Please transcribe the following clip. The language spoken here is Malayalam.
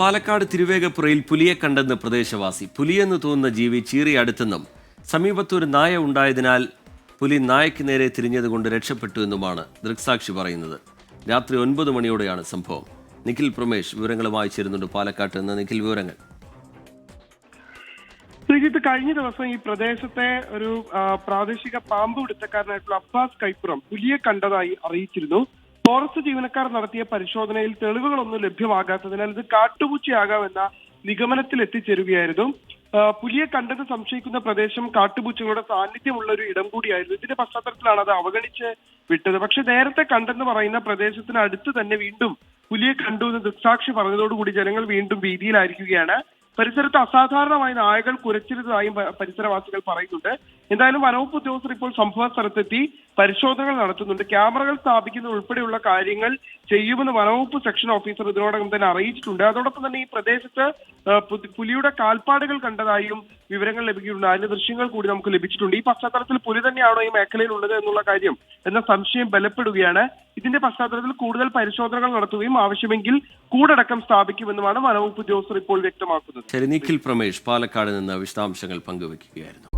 പാലക്കാട് തിരുവേഗപ്പുറയിൽ പുലിയെ കണ്ടെന്ന് പ്രദേശവാസി. പുലിയെന്ന് തോന്നുന്ന ജീവി ചീറി അടുത്തെന്നും സമീപത്തൊരു നായ ഉണ്ടായതിനാൽ പുലി നായയ്ക്ക് നേരെ തിരിഞ്ഞതുകൊണ്ട് രക്ഷപ്പെട്ടു എന്നുമാണ് ദൃക്സാക്ഷി പറയുന്നത്. രാത്രി 9 മണിയോടെയാണ് സംഭവം. നിഖിൽ പ്രമേഷ് വിവരങ്ങളുമായി ചേരുന്നുണ്ട് പാലക്കാട്ട് നിന്ന്. നിഖിൽ, വിവരങ്ങൾ. ശ്രീജിത്ത്, കഴിഞ്ഞ ദിവസം ഈ പ്രദേശത്തെ ഒരു പ്രാദേശിക പാമ്പ് പിടുത്തക്കാരനായിട്ടുള്ള അബ്ബാസ് കൈപ്പുറം പുലിയെ കണ്ടതായി അറിയിച്ചിരുന്നു. ഫോറസ്റ്റ് ജീവനക്കാർ നടത്തിയ പരിശോധനയിൽ തെളിവുകളൊന്നും ലഭ്യമാകാത്തതിനാൽ ഇത് കാട്ടുപൂച്ചയാകാമെന്ന നിഗമനത്തിൽ എത്തിച്ചേരുകയായിരുന്നു. പുലിയെ കണ്ടെന്ന് സംശയിക്കുന്ന പ്രദേശം കാട്ടുപൂച്ചകളുടെ സാന്നിധ്യമുള്ള ഒരു ഇടം കൂടിയായിരുന്നു. ഇതിന്റെ പശ്ചാത്തലത്തിലാണ് അത് അവഗണിച്ച് വിട്ടത്. പക്ഷെ നേരത്തെ കണ്ടെന്ന് പറയുന്ന പ്രദേശത്തിന് അടുത്ത് തന്നെ വീണ്ടും പുലിയെ കണ്ടു എന്ന് ദൃക്സാക്ഷി പറഞ്ഞതോടുകൂടി ജനങ്ങൾ വീണ്ടും ഭീതിയിലായിരിക്കുകയാണ്. പരിസരത്ത് അസാധാരണമായി നായകൾ കുരച്ചിരുന്നതായും പരിസരവാസികൾ പറയുന്നുണ്ട്. എന്തായാലും വനവകുപ്പ് ഉദ്യോഗസ്ഥർ ഇപ്പോൾ സംഭവ സ്ഥലത്തെത്തി പരിശോധനകൾ നടത്തുന്നുണ്ട്. ക്യാമറകൾ സ്ഥാപിക്കുന്ന ഉൾപ്പെടെയുള്ള കാര്യങ്ങൾ ചെയ്യുമെന്ന് വനവകുപ്പ് സെക്ഷൻ ഓഫീസർ ഇതിനോടകം തന്നെ അറിയിച്ചിട്ടുണ്ട്. അതോടൊപ്പം തന്നെ ഈ പ്രദേശത്ത് പുലിയുടെ കാൽപ്പാടുകൾ കണ്ടതായും വിവരങ്ങൾ ലഭിക്കുന്നുണ്ട്. അതിന്റെ ദൃശ്യങ്ങൾ കൂടി നമുക്ക് ലഭിച്ചിട്ടുണ്ട്. ഈ പശ്ചാത്തലത്തിൽ പുലി തന്നെയാണോ ഈ മേഖലയിൽ ഉള്ളത് എന്നുള്ള കാര്യം എന്ന സംശയം ബലപ്പെടുകയാണ്. ഇതിന്റെ പശ്ചാത്തലത്തിൽ കൂടുതൽ പരിശോധനകൾ നടത്തുകയും ആവശ്യമെങ്കിൽ കൂടടക്കം സ്ഥാപിക്കുമെന്നുമാണ് വനവകുപ്പ് ഉദ്യോഗസ്ഥർ ഇപ്പോൾ വ്യക്തമാക്കുന്നത്. നിഖിൽ പ്രമേഷ് പാലക്കാട് നിന്ന് വിശദാംശങ്ങൾ പങ്കുവയ്ക്കുകയായിരുന്നു.